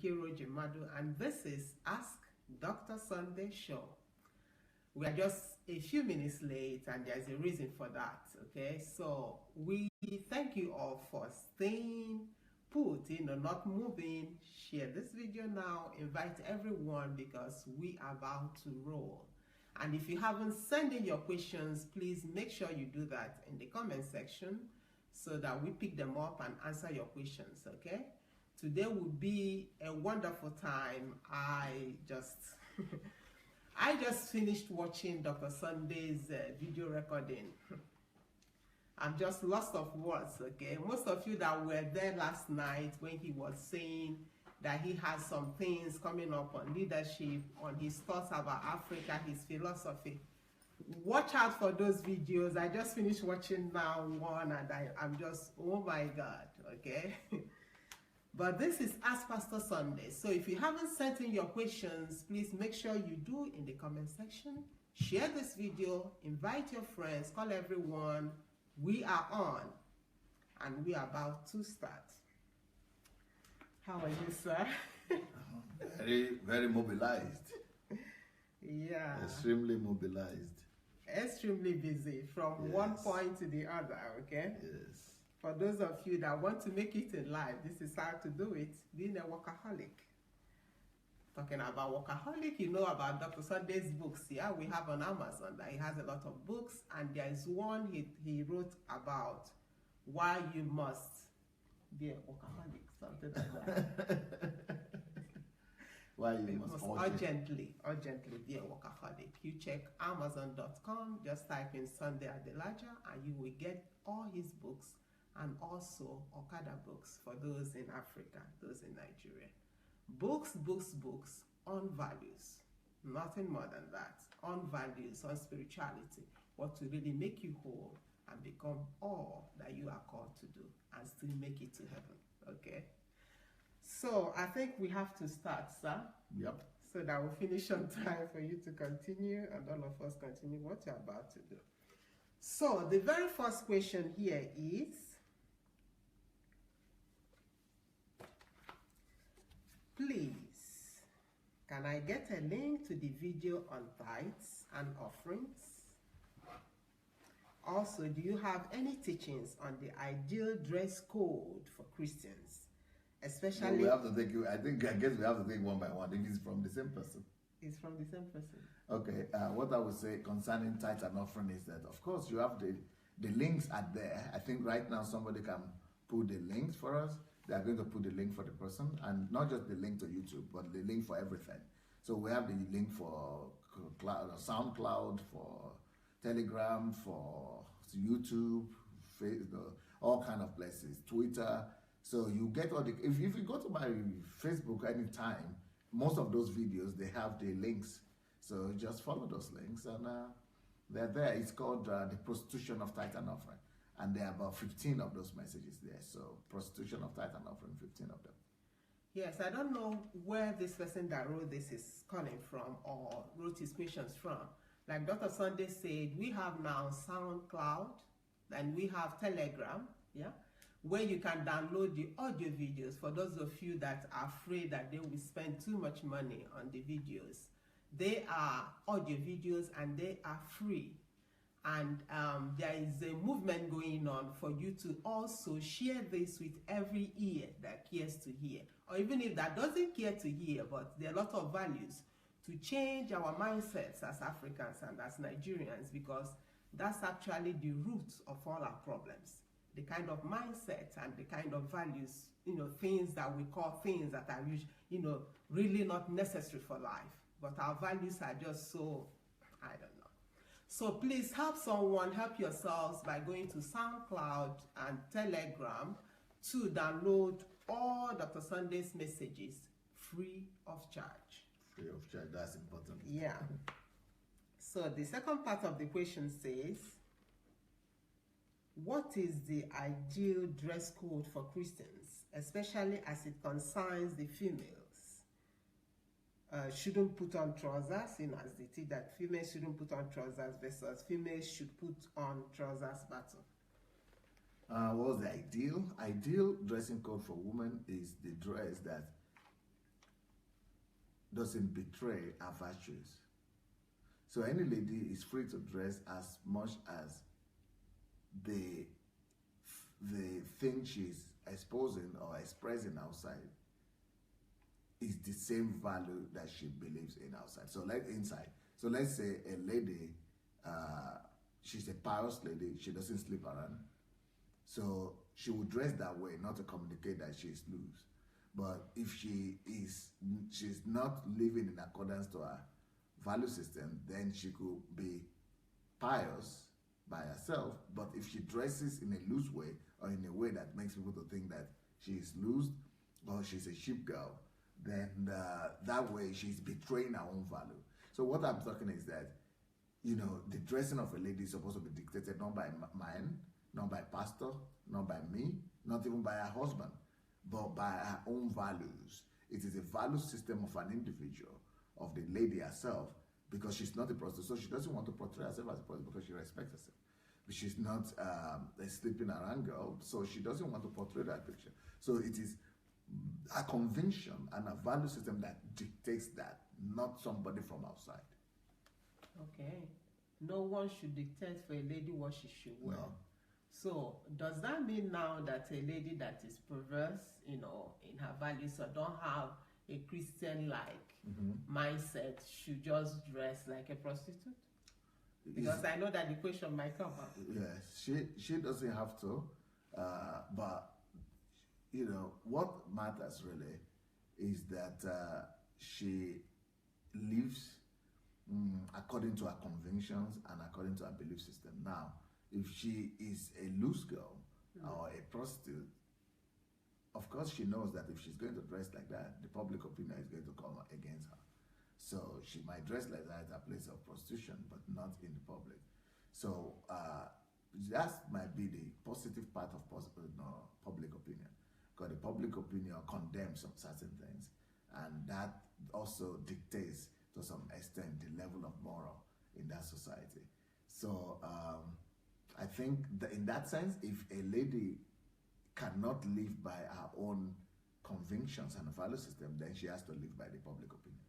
Madu, and this is Ask Dr. Sunday Show. We are just a few minutes late, and there's a reason for that, okay? So we thank you all for staying put, not moving. Share this video now, invite everyone, because we are about to roll. And if you haven't sent in your questions, please make sure you do that in the comment section so that we pick them up and answer your questions, okay? Today will be a wonderful time. I just finished watching Dr. Sunday's video recording. I'm just lost of words, okay? Most of you that were there last night when he was saying that he has some things coming up on leadership, on his thoughts about Africa, his philosophy. Watch out for those videos. I just finished watching now one, and I'm just, oh my God, okay? But this is Ask Pastor Sunday. So if you haven't sent in your questions, please make sure you do in the comment section. Share this video, invite your friends, call everyone. We are on, and we are about to start. How are you, sir? Very, very mobilized. Yeah. Extremely mobilized. Extremely busy from one point to the other, okay? Yes. For those of you that want to make it in life, this is how to do it, being a workaholic. Talking about workaholic, you know about Dr. Sunday's books. Yeah, we have on Amazon that he has a lot of books, and there is one he wrote about why you must be a workaholic, something like that. Why you must urgently be a workaholic. You check Amazon.com, just type in Sunday Adelaja, and you will get all his books, and also Okada books for those in Africa, those in Nigeria. Books on values, nothing more than that. On values, on spirituality, what to really make you whole and become all that you are called to do and still make it to heaven, okay? So I think we have to start, sir. Yep. So that we'll finish on time for you to continue and all of us continue what you're about to do. So the very first question here is, please, can I get a link to the video on tithes and offerings? Also, do you have any teachings on the ideal dress code for Christians? Especially, we have to take you. I guess we have to take one by one. If it's from the same person. It's from the same person. Okay. What I would say concerning tithe and offering is that, of course, you have the links are there. I think right now somebody can put the links for us. They are going to put the link for the person, and not just the link to YouTube, but the link for everything. So we have the link for SoundCloud, for Telegram, for YouTube, Facebook, all kind of places, Twitter. So you get all the, if you go to my Facebook anytime, most of those videos, they have the links. So just follow those links, and they're there. It's called the prostitution of tithe and offering. And there are about 15 of those messages there. So prostitution of tithe and offering, 15 of them. Yes, I don't know where this person that wrote this is coming from or wrote his questions from. Like Dr. Sunday said, we have now SoundCloud, and we have Telegram, yeah, where you can download the audio videos for those of you that are afraid that they will spend too much money on the videos. They are audio videos and they are free. And there is a movement going on for you to also share this with every ear that cares to hear. Or even if that doesn't care to hear, but there are a lot of values to change our mindsets as Africans and as Nigerians, because that's actually the root of all our problems. The kind of mindset and the kind of values, things that we call things that are, really not necessary for life. But our values are just so, I don't know. So please help someone, help yourselves by going to SoundCloud and Telegram to download all Dr. Sunday's messages free of charge. Free of charge, that's important. Yeah. So the second part of the question says, what is the ideal dress code for Christians, especially as it concerns the females? Shouldn't put on trousers, as they teach that females shouldn't put on trousers versus females should put on trousers battle. What was the ideal? Ideal dressing code for women is the dress that doesn't betray her virtues. So any lady is free to dress as much as the thing she's exposing or expressing outside is the same value that she believes in outside. So like inside. So let's say a lady, she's a pious lady, she doesn't sleep around. So she would dress that way, not to communicate that she's loose. But if she's not living in accordance to her value system, then she could be pious by herself. But if she dresses in a loose way or in a way that makes people to think that she is loose or she's a sheep girl, then that way she's betraying her own value. So what I'm talking is that, you know, the dressing of a lady is supposed to be dictated not by mine, not by pastor, not by me, not even by her husband, but by her own values. It is a value system of an individual, of the lady herself, because she's not a prostitute, so she doesn't want to portray herself as a prostitute because she respects herself. But she's not a sleeping around girl, so she doesn't want to portray that picture. So it is a conviction and a value system that dictates that, not somebody from outside. Okay. No one should dictate for a lady what she should wear. No. So does that mean now that a lady that is perverse, you know, in her values or don't have a Christian-like mindset should just dress like a prostitute? Because I know that the question might come up. Yes, she doesn't have to, but you know what matters really is that she lives according to her convictions and according to her belief system. Now, if she is a loose girl or a prostitute, of course she knows that if she's going to dress like that, the public opinion is going to come against her. So she might dress like that at a place of prostitution, but not in the public. So that might be the positive part of public opinion, because the public opinion condemns some certain things, and that also dictates to some extent the level of moral in that society. So I think that in that sense, if a lady cannot live by her own convictions and value system, then she has to live by the public opinion.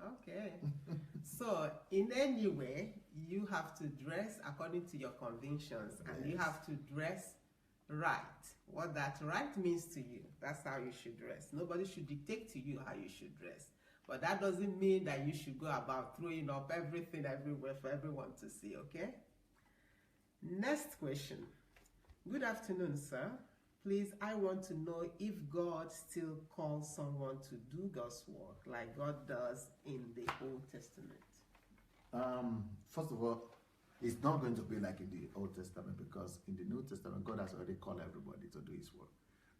Okay. So in any way, you have to dress according to your convictions, and you have to dress right. What that right means to you, that's how you should dress. Nobody should dictate to you how you should dress. But that doesn't mean that you should go about throwing up everything everywhere for everyone to see, okay? Next question. Good afternoon, sir. Please, I want to know if God still calls someone to do God's work like God does in the Old Testament. First of all, it's not going to be like in the Old Testament, because in the New Testament, God has already called everybody to do his work.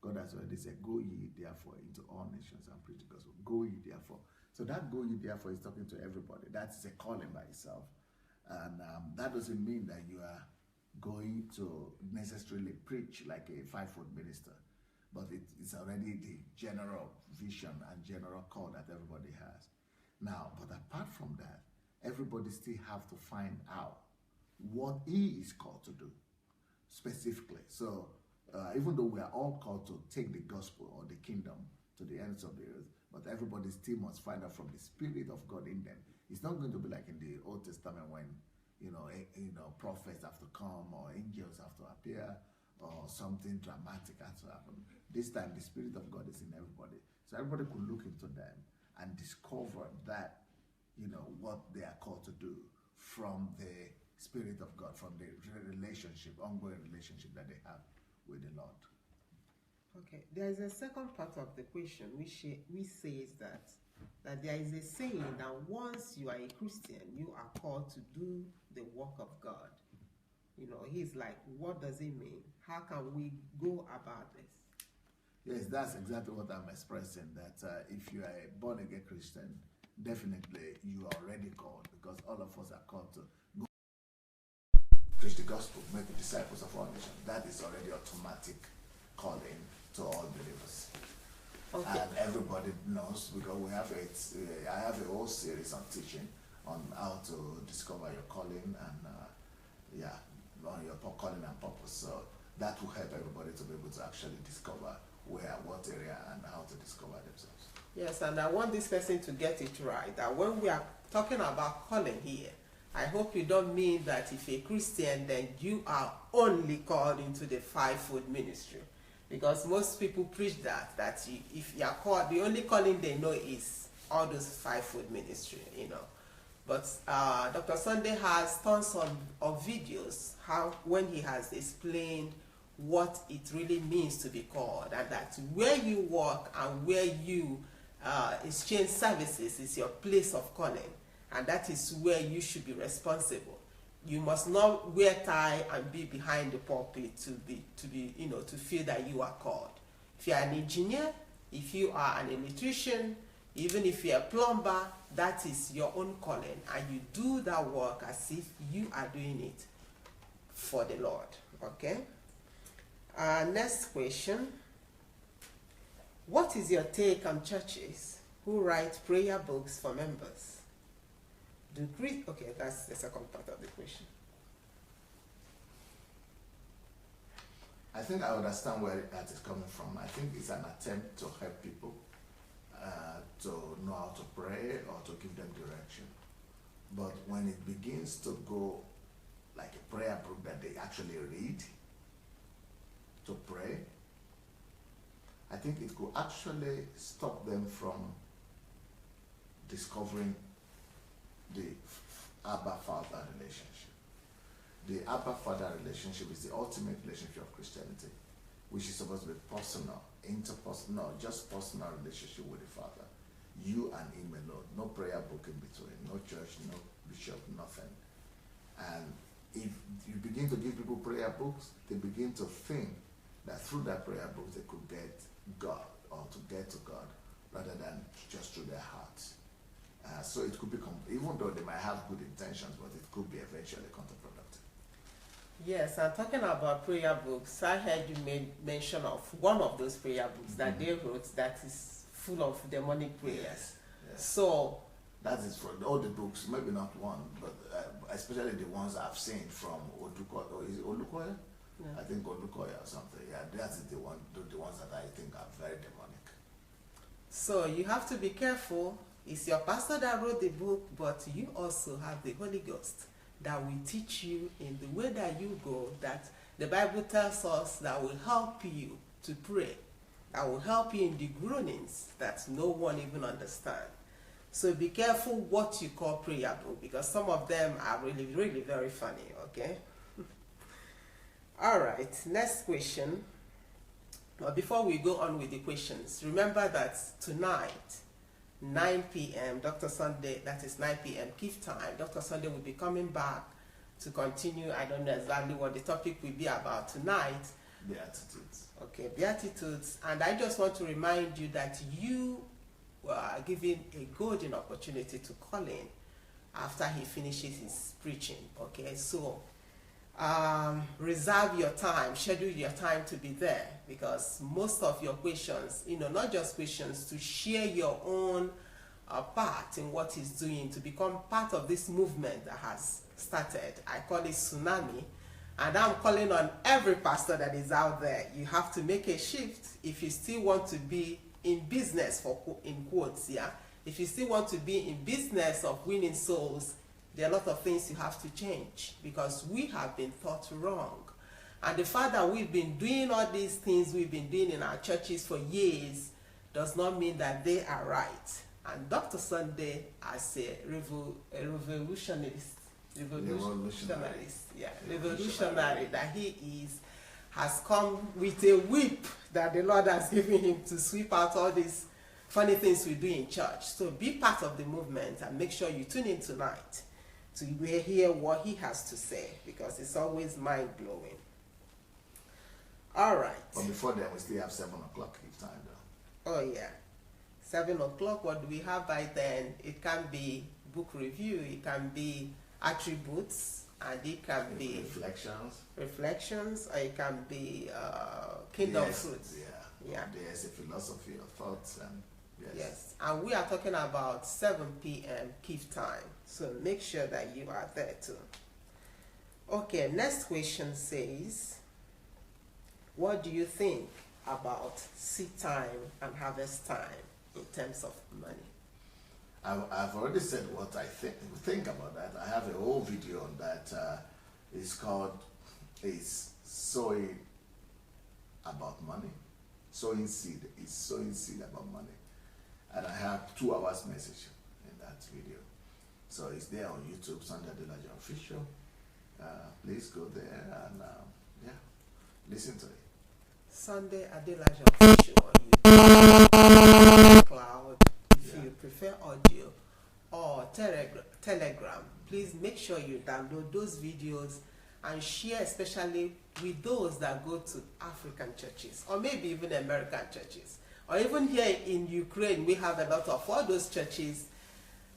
God has already said, go ye therefore into all nations and preach the gospel. Go ye therefore. So that go ye therefore is talking to everybody. That's a calling by itself. And that doesn't mean that you are going to necessarily preach like a 5-foot minister, but it's already the general vision and general call that everybody has. Now, but apart from that, everybody still have to find out what he is called to do specifically. So even though we are all called to take the gospel or the kingdom to the ends of the earth, but everybody still must find out from the Spirit of God in them. It's not going to be like in the Old Testament when prophets have to come or angels have to appear or something dramatic has to happen. This time the Spirit of God is in everybody. So everybody could look into them and discover that, what they are called to do from the Spirit of God, from the ongoing relationship that they have with the Lord. Okay, there is a second part of the question which says that there is a saying that once you are a Christian, you are called to do the work of God. He's like, what does it mean? How can we go about this? Yes, that's exactly what I'm expressing, that if you are a born-again Christian, definitely you are already called, because all of us are called to go preach the gospel, make disciples of all nations. That is already automatic calling to all believers. Okay. And everybody knows, because I have a whole series on teaching on how to discover your calling and on your calling and purpose. So that will help everybody to be able to actually discover what area and how to discover themselves. Yes, and I want this person to get it right, that when we are talking about calling here, I hope you don't mean that if you're a Christian, then you are only called into the fivefold ministry. Because most people preach that if you are called, the only calling they know is all those fivefold ministry, you know. But Dr. Sunday has tons of videos when he has explained what it really means to be called, and that where you work and where you exchange services is your place of calling, and that is where you should be responsible. You must not wear tie and be behind the pulpit to be to feel that you are called. If you are an engineer, if you are an electrician, even if you're a plumber, that is your own calling, and you do that work as if you are doing it for the Lord. Okay. Next question. What is your take on churches who write prayer books for members? Okay, that's the second part of the question. I think I understand where that is coming from. I think it's an attempt to help people to know how to pray or to give them direction. But when it begins to go like a prayer book that they actually read to pray, I think it could actually stop them from discovering the Abba Father relationship. The Abba Father relationship is the ultimate relationship of Christianity, which is supposed to be personal, interpersonal, just personal relationship with the Father. You and him alone, no prayer book in between, no church, no bishop, nothing. And if you begin to give people prayer books, they begin to think that through that prayer book they could get God or to get to God rather than just through their hearts. So it could become, even though they might have good intentions, but it could be eventually counterproductive. Yes, and talking about prayer books, I heard you made mention of one of those prayer books that they wrote that is full of demonic prayers. Yes. So that is for all the books, maybe not one, but especially the ones I've seen from Odukoya, or is it Olukoya? Yeah. I think Olukoya or something. Yeah, that is the ones that I think are very demonic. So you have to be careful. It's your pastor that wrote the book, but you also have the Holy Ghost that will teach you in the way that you go, that the Bible tells us that will help you to pray, that will help you in the groanings that no one even understands. So be careful what you call prayer book, because some of them are really, really very funny, okay? All right, next question. Well, before we go on with the questions, remember that tonight, 9 p.m., Dr. Sunday, that is 9 p.m. Kiev time, Dr. Sunday will be coming back to continue. I don't know exactly what the topic will be about tonight. Beatitudes. Okay, Beatitudes. And I just want to remind you that you are given a golden opportunity to call in after he finishes his preaching. Okay, so reserve your time, schedule your time to be there, because most of your questions, not just questions, to share your own part in what he's doing, to become part of this movement that has started. I call it tsunami, and I'm calling on every pastor that is out there. You have to make a shift if you still want to be in business, in quotes, yeah. If you still want to be in business of winning souls, there are a lot of things you have to change, because we have been taught wrong. And the fact that we've been doing all these things we've been doing in our churches for years does not mean that they are right. And Dr. Sunday, as a revolutionary that he is, has come with a whip that the Lord has given him to sweep out all these funny things we do in church. So be part of the movement and make sure you tune in tonight to hear what he has to say, because it's always mind-blowing. All right. But before then, we still have 7 o'clock time though. Oh yeah. 7 o'clock, what do we have by then? It can be book review, it can be attributes, and it can be reflections, or it can be kingdom fruits. Yeah. There's a philosophy of thoughts, and yes. And we are talking about 7 p.m. Kiev time, so make sure that you are there too. Okay, next question says, what do you think about seed time and harvest time? in terms of money. I've already said what I think about that. I have a whole video on that. It's called "Is Sowing About Money." Sowing seed is sowing seed about money, and I have 2 hours message in that video. So it's there on YouTube, Sunday Adelaja Official. Please go there and yeah, listen to it. Sunday Adelaja Official on YouTube, Cloud. If you prefer audio or Telegram, please make sure you download those videos and share, especially with those that go to African churches or maybe even American churches. Or even here in Ukraine, we have a lot of all those churches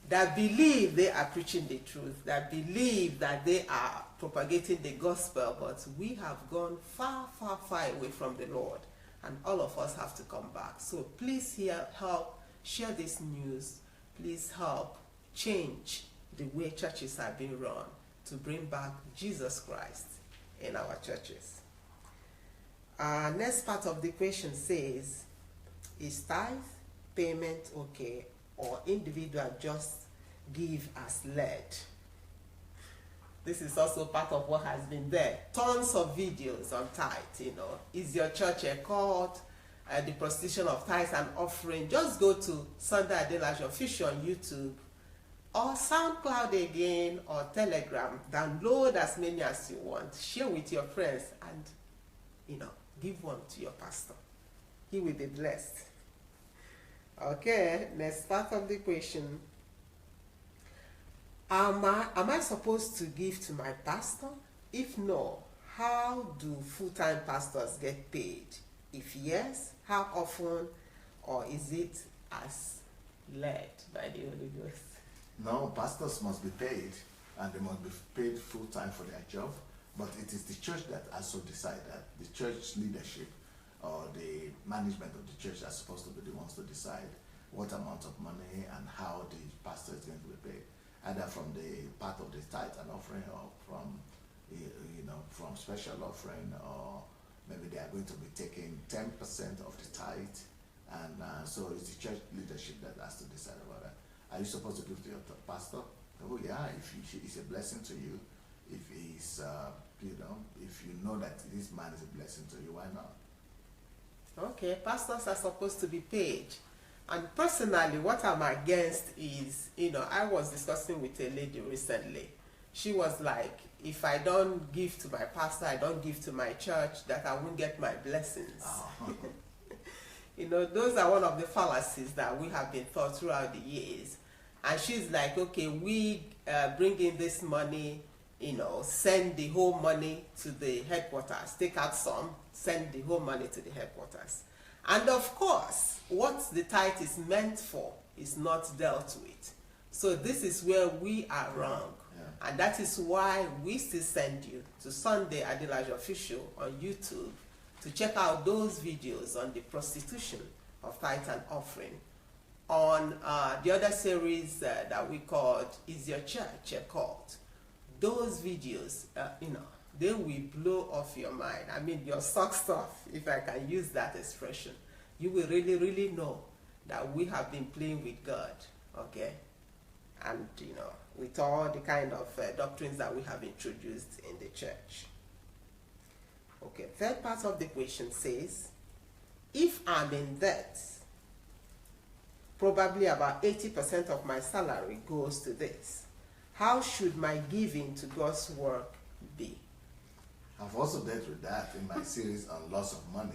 that believe they are preaching the truth, that believe that they are propagating the gospel, but we have gone far, far, far away from the Lord, and all of us have to come back. So please help share this news. Please help change the way churches are being run to bring back Jesus Christ in our churches. Next part of the question says, is tithe payment okay, or individual just give as led? This is also part of what has been there. Tons of videos on tithe, Is your church a cult? The prostitution of tithes and offering. Just go to Sunday Adelaja Official on YouTube or SoundCloud again or Telegram. Download as many as you want. Share with your friends and, give one to your pastor. He will be blessed. Okay, next part of the question. Am I supposed to give to my pastor? If no, how do full-time pastors get paid? If yes, how often, or is it as led by the Holy Ghost? No, pastors must be paid, and they must be paid full-time for their job, but it is the church that also decide that. The church leadership or the management of the church are supposed to be the ones to decide what amount of money and how the pastor is going to be paid, either from the part of the tithe and offering, or from from special offering, or maybe they are going to be taking 10% of the tithe, and so it's the church leadership that has to decide about that. Are you supposed to give to your pastor? Oh yeah, if it's a blessing to you, if he's if you know that this man is a blessing to you, why not? Okay, pastors are supposed to be paid. And personally, what I'm against is, I was discussing with a lady recently. She was like, if I don't give to my pastor, I don't give to my church, that I won't get my blessings. Oh. Those are one of the fallacies that we have been taught throughout the years. And she's like, okay, we bring in this money, send the whole money to the headquarters, take out some, send the whole money to the headquarters. And of course, what the tithe is meant for is not dealt with. So this is where we are wrong. Yeah. And that is why we still send you to Sunday Adelaja Official on YouTube to check out those videos on the prostitution of tithe and offering. On the other series that we called Is Your Church a Cult? Those videos, they will blow off your mind. I mean, your socks off, if I can use that expression. You will really, really know that we have been playing with God, okay? And, with all the kind of doctrines that we have introduced in the church. Okay, third part of the question says, if I'm in debt, probably about 80% of my salary goes to this. How should my giving to God's work be? I've also dealt with that in my series on loss of money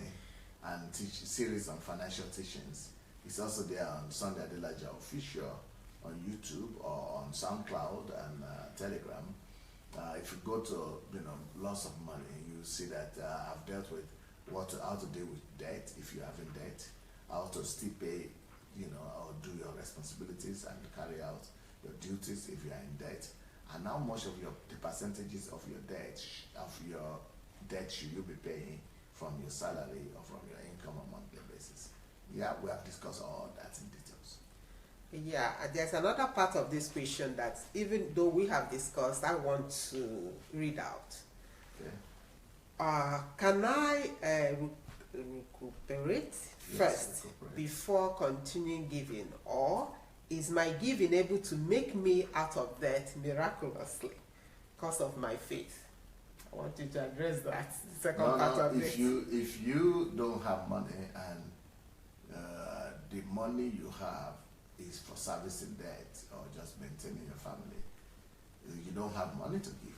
and series on financial teachings. It's also there on Sunday Adelaja Official on YouTube or on SoundCloud and Telegram. If you go to loss of money, you see that I've dealt with how to deal with debt if you have in debt, how to still pay, or do your responsibilities and carry out your duties if you are in debt, and how much of the percentages of your debt should you be paying from your salary or from your income on a monthly basis. Yeah, we have discussed all that in details. Yeah, there's another part of this question that even though we have discussed, I want to read out. Okay. Can I recuperate first before continuing giving, or is my giving able to make me out of debt miraculously because of my faith? I want you to address that second part of it. If you don't have money and the money you have is for servicing debt or just maintaining your family, you don't have money to give.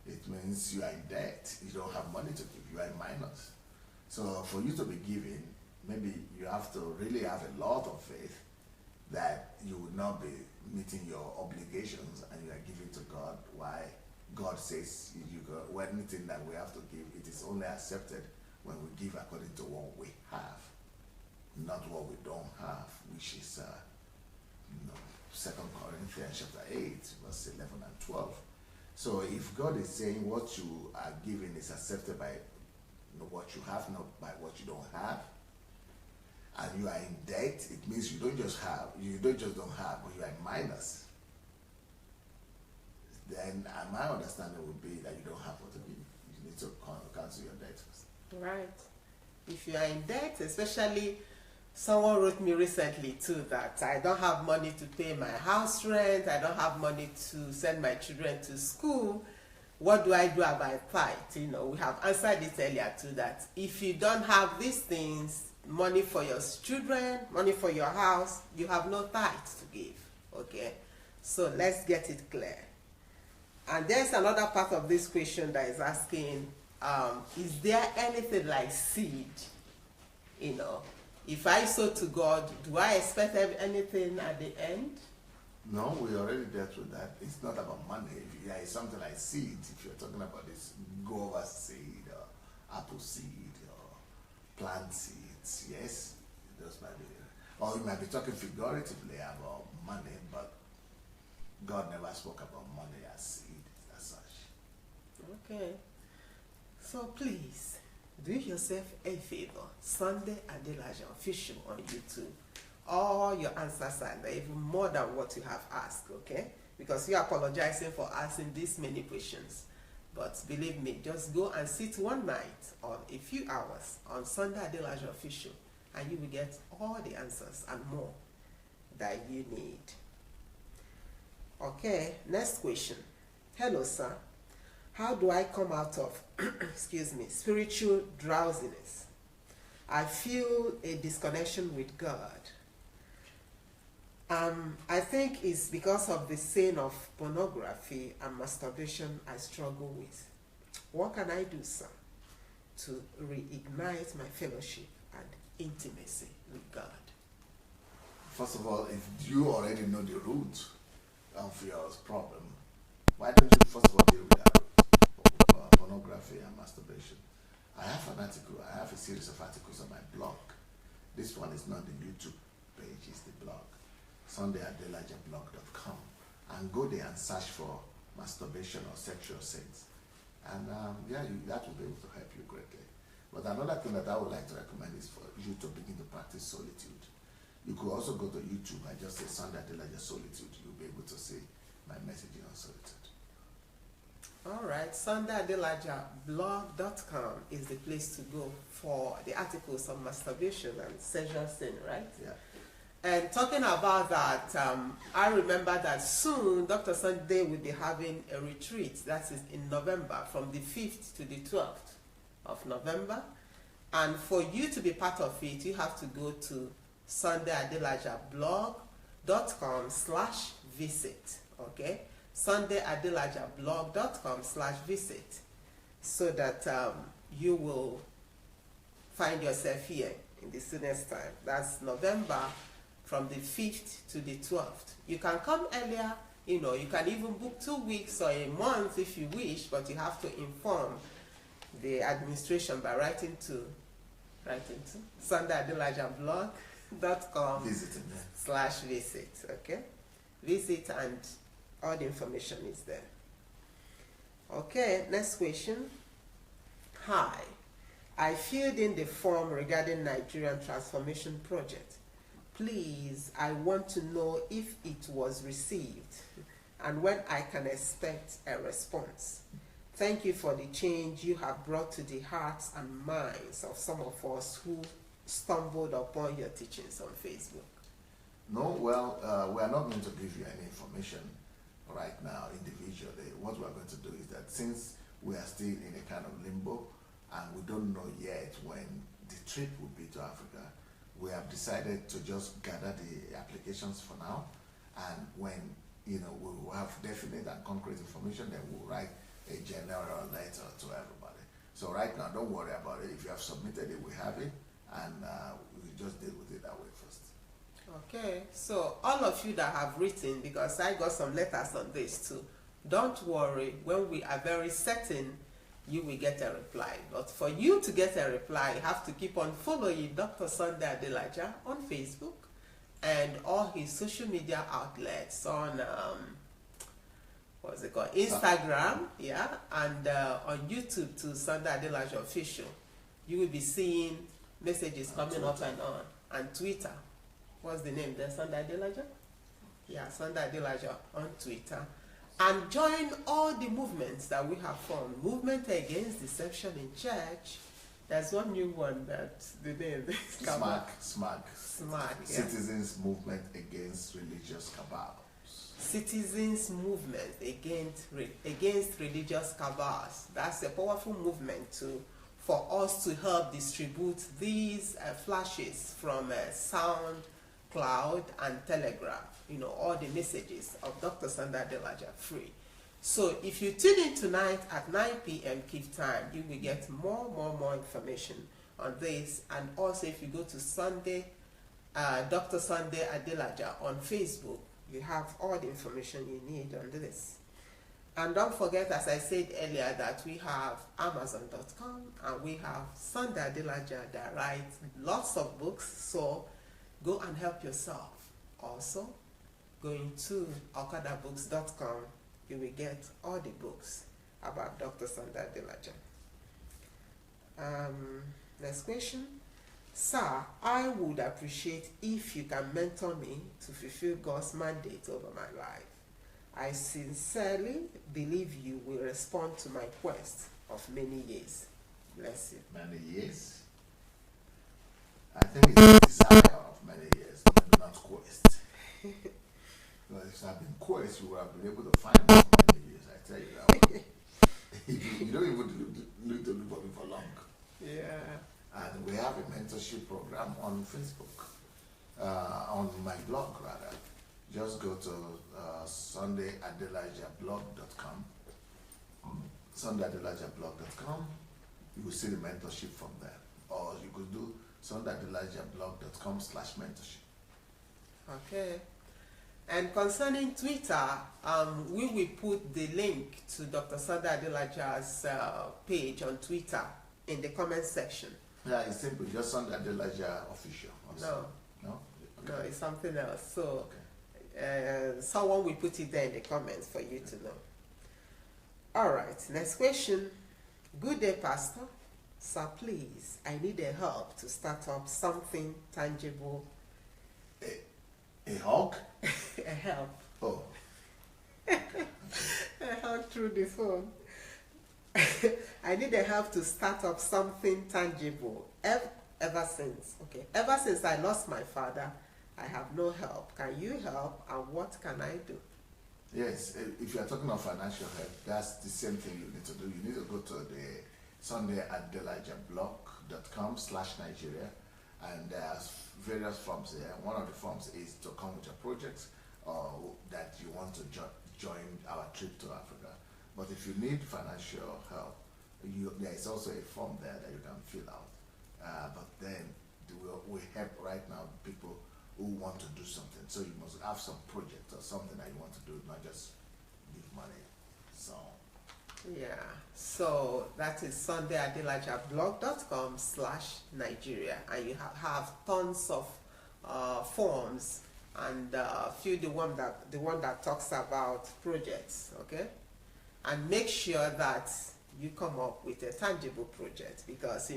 It means you are in debt. You don't have money to give. You are in minus. So for you to be giving, maybe you have to really have a lot of faith that you would not be meeting your obligations and you are giving to God. Why? God says anything that we have to give, it is only accepted when we give according to what we have, not what we don't have, which is 2 Corinthians chapter 8, verse 11 and 12. So if God is saying what you are giving is accepted by what you have, not by what you don't have, and you are in debt, it means you don't just don't have, but you are in minus. Then my understanding would be that you don't have what to give. You need to cancel your debt first. Right. If you are in debt, especially someone wrote me recently too that I don't have money to pay my house rent, I don't have money to send my children to school. What do I do about tithe? We have answered it earlier too, that if you don't have these things, money for your children, money for your house, you have no tithe to give. Okay? So let's get it clear. And there's another part of this question that is asking, is there anything like seed? If I sow to God, do I expect anything at the end? No, we already dealt with that. It's not about money. It's something like seeds. If you're talking about this guava seed or apple seed or plant seeds, yes, those might be. Or you might be talking figuratively about money, but God never spoke about money as seed as such. Okay. So please, do yourself a favor. Sunday Adelaja official on YouTube. All your answers are there, even more than what you have asked, okay? Because you're apologizing for asking this many questions. But believe me, just go and sit one night or a few hours on Sunday Adelaja official, and you will get all the answers and more that you need. Okay, next question. Hello, sir. How do I come out of, spiritual drowsiness? I feel a disconnection with God. I think it's because of the sin of pornography and masturbation I struggle with. What can I do, sir, to reignite my fellowship and intimacy with God? First of all, if you already know the root of your problem, why don't you first of all deal with that root? Pornography and masturbation. I have a series of articles on my blog. This one is not the YouTube page, it's the blog. SundayAdelajablog.com, and go there and search for masturbation or sexual sins, and that will be able to help you greatly. But another thing that I would like to recommend is for you to begin to practice solitude. You could also go to YouTube and just say Sunday Adelaja Solitude. You'll be able to see my messaging on solitude. All right, SundayAdelajablog.com is the place to go for the articles on masturbation and sexual sin, right? Yeah. And talking about that, I remember that soon Dr. Sunday will be having a retreat. That is in November, from the 5th to the 12th of November. And for you to be part of it, you have to go to SundayAdelajablog.com/visit. Okay? SundayAdelajablog.com/visit. So that you will find yourself here in the students' time. That's November, from the 5th to the 12th. You can come earlier, you can even book 2 weeks or a month if you wish, but you have to inform the administration by writing to SundayAdelajablog.com/visit. Okay? Visit, and all the information is there. Okay, next question. Hi. I filled in the form regarding Nigerian Transformation Project. Please, I want to know if it was received and when I can expect a response. Thank you for the change you have brought to the hearts and minds of some of us who stumbled upon your teachings on Facebook? No, well, we are not going to give you any information right now individually. What we are going to do is that since we are still in a kind of limbo and we don't know yet when the trip will be to Africa, we have decided to just gather the applications for now, and when we will have definite and concrete information, then we'll write a general letter to everybody. So right now, don't worry about it. If you have submitted it, we have it, and we just deal with it that way first. Okay, so all of you that have written, because I got some letters on this too, don't worry. When we are very certain, you will get a reply. But for you to get a reply, you have to keep on following Dr. Sunday Adelaja on Facebook and all his social media outlets on what's it called, Instagram, yeah, and on YouTube to Sunday Adelaja Official. You will be seeing messages coming up and on, and Twitter. What's the name there? Sunday Adelaja? Yeah, Sunday Adelaja on Twitter. And join all the movements that we have formed. Movement Against Deception in Church. There's one new one that the name is SMAC. Yeah. Citizens Movement Against Religious Cabals. Citizens Movement against religious cabals. That's a powerful movement for us to help distribute these flashes from SoundCloud and Telegram. All the messages of Dr. Sunday Adelaja free. So if you tune in tonight at 9 p.m. Kyiv time, you will get more information on this. And also if you go to Sunday, Dr. Sunday Adelaja on Facebook, you have all the information you need on this. And don't forget, as I said earlier, that we have Amazon.com and we have Sunday Adelaja that writes lots of books. So go and help yourself. Also, going to okadabooks.com, you will get all the books about Dr. Sunday Adelaja. Next question. Sir, I would appreciate if you can mentor me to fulfill God's mandate over my life. I sincerely believe you will respond to my quest of many years. Bless you. Many years? I think it's a desire of many years, not quest. Well, if it had been quest, you would have been able to find it for many years, I tell you that. You don't even need to look for me for long. Yeah. And we have a mentorship program on Facebook, on my blog rather. Just go to SundayAdelajablog.com. SundayAdelajablog.com. You will see the mentorship from there. Or you could do SundayAdelajablog.com/mentorship. Okay. And concerning Twitter, we will put the link to Dr. Sunday Adelaja's page on Twitter in the comment section. Yeah, it's simple. Just Sunday Adelaja Official. Also. No? Okay. No, it's something else. So okay. Someone will put it there in the comments for you to know. All right, next question. Good day, Pastor. Sir, please, I need a help to start up something tangible. A hug? A help. Oh. A help through the phone. I need a help to start up something tangible. Ever since I lost my father, I have no help. Can you help, and what can I do? Yes, if you are talking of financial help, that's the same thing you need to do. You need to go to the SundayAdelajablog.com/Nigeria, and there's various forms there. One of the forms is to come with your projects or that you want to join our trip to Africa. But if you need financial help, there is also a form there that you can fill out. But then we help right now people who want to do something. So you must have some project or something that you want to do, not just give money. So yeah, so that is SundayAdelajablog.com/Nigeria, and you have tons of forms, and fill the one that talks about projects, okay? And make sure that you come up with a tangible project, because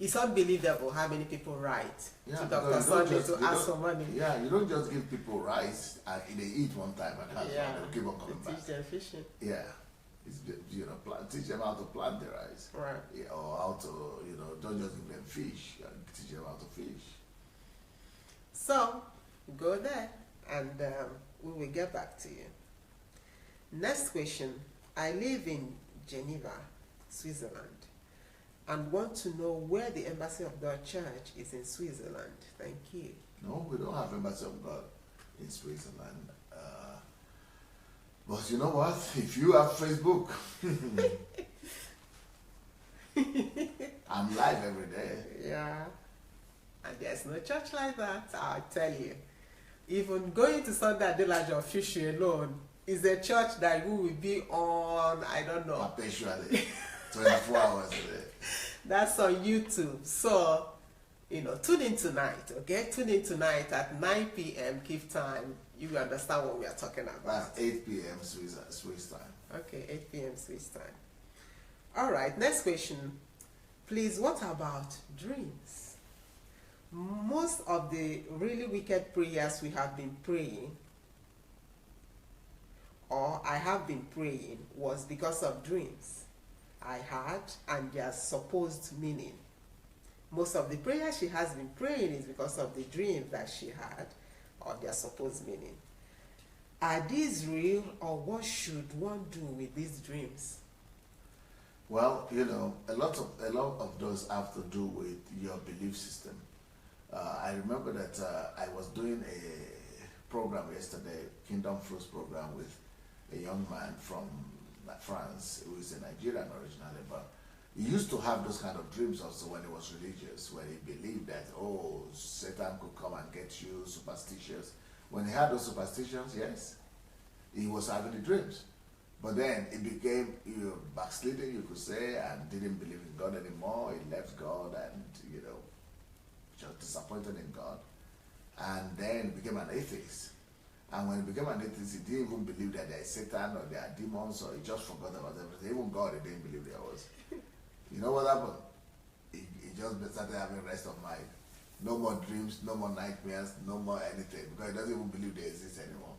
it's unbelievable how many people write to Dr. Sunday to ask for money. Yeah, you don't just give people rice and they eat one time and have they'll keep on coming back. Teach them fishing. Yeah. It's, teach them how to plant their rice. Right. Yeah, or how to, don't just give them fish. Teach them how to fish. So, go there and we will get back to you. Next question. I live in Geneva, Switzerland, and want to know where the Embassy of God Church is in Switzerland. Thank you. No, we don't have Embassy of God in Switzerland. But you know what? If you have Facebook, I'm live every day. Yeah. And there's no church like that, I'll tell you. Even going to Sunday Adelaja official alone is a church that we will be on, I don't know. Perpetually. 24 hours a day. That's on YouTube. So, tune in tonight, okay? Tune in tonight at 9 p.m. Kiev time. You will understand what we are talking about. That's 8 p.m. Swiss time. Okay, 8 p.m. Swiss time. All right, next question. Please, what about dreams? Most of the really wicked prayers we have been praying, or I have been praying, was because of dreams I had and their supposed meaning. Most of the prayers she has been praying is because of the dreams that she had or their supposed meaning. Are these real, or what should one do with these dreams? Well, a lot of those have to do with your belief system. I remember that I was doing a program yesterday, Kingdom Fruits program, with a young man from France who is a Nigerian originally, but he used to have those kind of dreams also when he was religious, where he believed that, Satan could come and get you, superstitious. When he had those superstitions, yes, he was having the dreams. But then it became backsliding, you could say, and didn't believe in God anymore. He left God and, just disappointed in God. And then became an atheist. And when he became an atheist, he didn't even believe that there is Satan or there are demons, or he just forgot about everything. Even God, he didn't believe there was. You know what happened? He just started having rest of mind. No more dreams, no more nightmares, no more anything, because he doesn't even believe they exist anymore.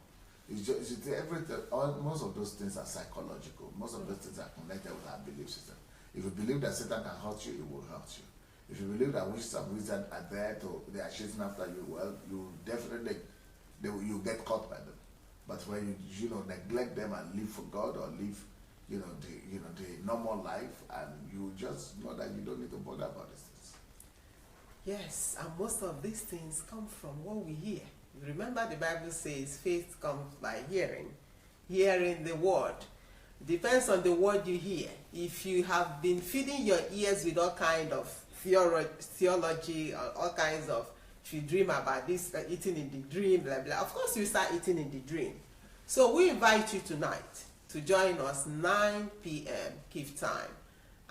It's just everything. Most of those things are psychological. Most of those things are connected with our belief system. If you believe that Satan can hurt you, it will hurt you. If you believe that witches and wizards are there they are chasing after you, well, you definitely you get caught by them. But when you neglect them and live for God, or live the normal life, and you just know that you don't need to bother about these things. Yes, and most of these things come from what we hear. Remember, the Bible says faith comes by hearing the word. Depends on the word you hear. If you have been feeding your ears with all kind of theology, or all kinds of, if you dream about this, eating in the dream, blah blah, of course you start eating in the dream. So we invite you tonight to join us 9 p.m. Kiev time,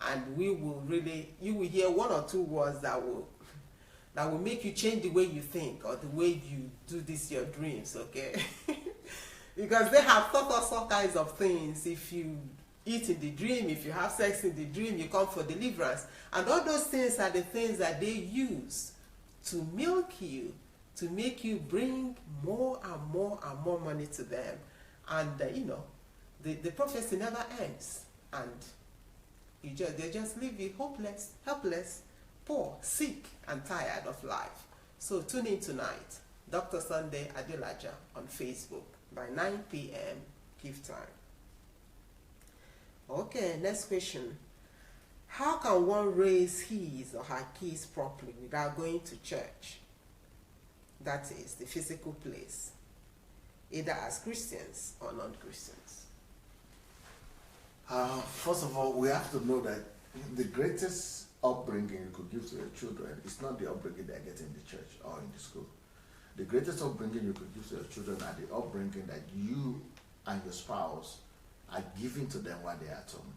and you will hear one or two words that will make you change the way you think, or the way you do this your dreams, okay? Because they have taught us all kinds of things. If you eat in the dream, if you have sex in the dream, you come for deliverance. And all those things are the things that they use to milk you, to make you bring more and more and more money to them. And, the prophecy never ends. And they just leave you hopeless, helpless, poor, sick, and tired of life. So tune in tonight, Dr. Sunday Adelaja on Facebook by 9 p.m. Kiev time. Okay, next question. How can one raise his or her kids properly without going to church? That is, the physical place, either as Christians or non-Christians. First of all, we have to know that the greatest upbringing you could give to your children is not the upbringing they get in the church or in the school. The greatest upbringing you could give to your children are the upbringing that you and your spouse are giving to them while they are at home.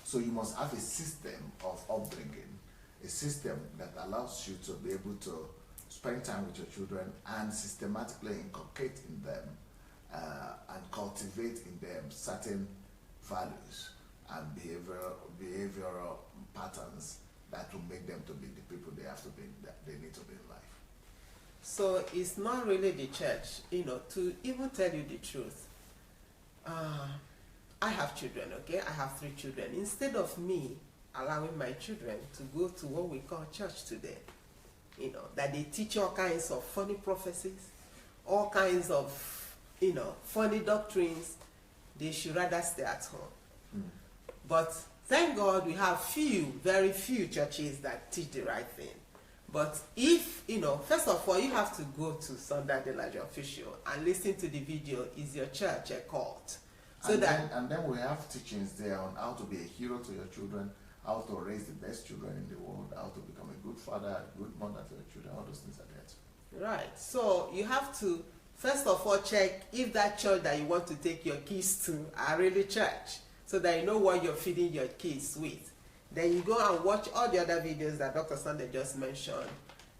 So you must have a system of upbringing, a system that allows you to be able to spend time with your children and systematically inculcate in them and cultivate in them certain values and behavioral patterns that will make them to be the people they have to be, that they need to be in life. So it's not really the church, to even tell you the truth. I have children, okay? I have 3 children. Instead of me allowing my children to go to what we call church today, that they teach all kinds of funny prophecies, all kinds of, funny doctrines, they should rather stay at home. But thank God we have very few churches that teach the right thing. But if, first of all, you have to go to Sunday Adelaja official and listen to the video, Is Your Church a Cult? So and then we have teachings there on how to be a hero to your children, how to raise the best children in the world, how to become a good father, a good mother to your children, all those things are there too. Right. So you have to, first of all, check if that church that you want to take your kids to are really church, so that you know what you're feeding your kids with. Then you go and watch all the other videos that Dr. Sunday just mentioned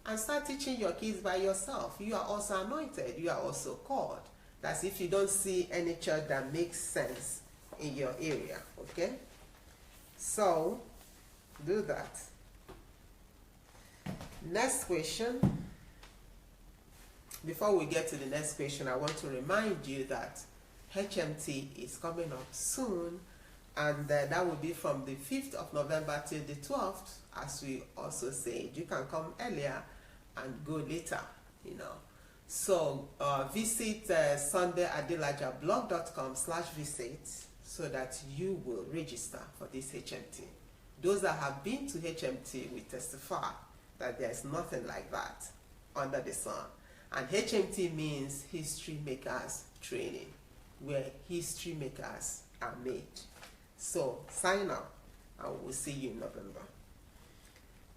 and start teaching your kids by yourself. You are also anointed. You are also called. That's if you don't see any church that makes sense in your area, okay? So, do that. Next question. Before we get to the next question, I want to remind you that HMT is coming up soon, and that will be from the 5th of November till the 12th, as we also said. You can come earlier and go later, So visit sundayadelajablog.com/visit so that you will register for this HMT. Those that have been to HMT will testify that there is nothing like that under the sun. And HMT means History Makers Training, where history makers are made. So sign up and we'll see you in November.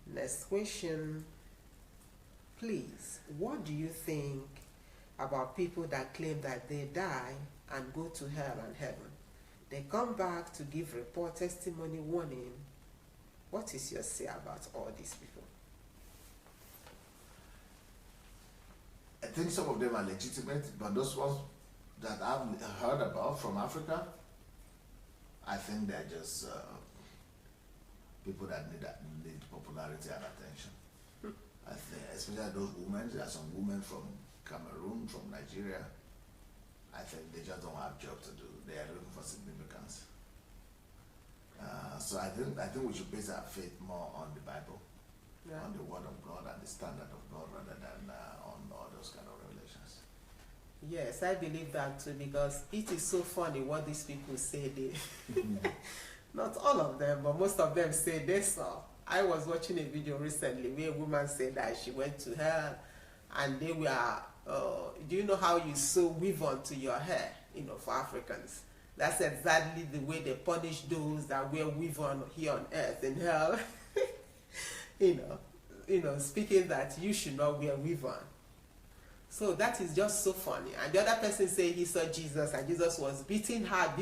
Next question. Please, what do you think about people that claim that they die and go to hell and heaven? They come back to give report, testimony, warning. What is your say about all these people? I think some of them are legitimate, but those ones that I've heard about from Africa, I think they're just people that need popularity and attention. I think, especially those women, there are some women from Cameroon, from Nigeria. I think they just don't have job to do. They are looking for significance. So I think we should base our faith more on the Bible, on the Word of God and the standard of God, rather than on all those kind of revelations. Yes, I believe that too, because it is so funny what these people say. They not all of them, but most of them say they saw. I was watching a video recently where a woman said that she went to hell and they were, do you know how you sew weave onto your hair, for Africans? That's exactly the way they punish those that wear weave on here on earth in hell. Speaking that you should not wear weave on. So that is just so funny. And the other person said he saw Jesus and Jesus was beating her.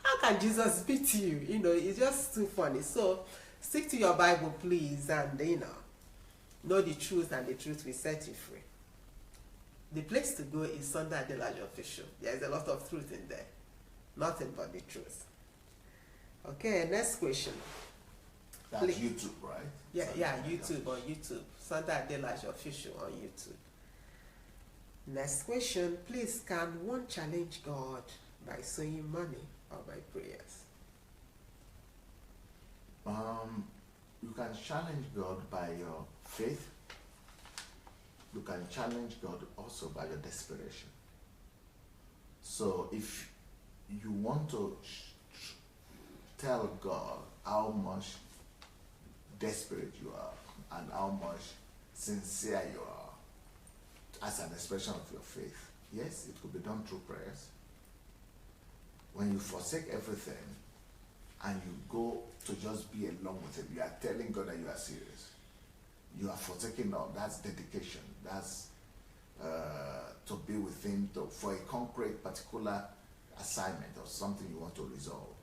How can Jesus beat you? It's just too funny. So stick to your Bible, please, and know the truth, and the truth will set you free. The place to go is Sunday Adelaja official. There is a lot of truth in there. Nothing but the truth. Okay, next question. That's please. YouTube, right? Yeah, YouTube on YouTube. Sunday Adelaja official on YouTube. Next question. Please, can one challenge God by sowing money or by prayers? You can challenge God by your faith. You can challenge God also by your desperation. So if you want to tell God how much desperate you are and how much sincere you are as an expression of your faith, yes, it could be done through prayers. When you forsake everything and you go to just be alone with Him, you are telling God that you are serious. You are forsaking all. That's dedication. That's to be with Him for a concrete, particular assignment or something you want to resolve.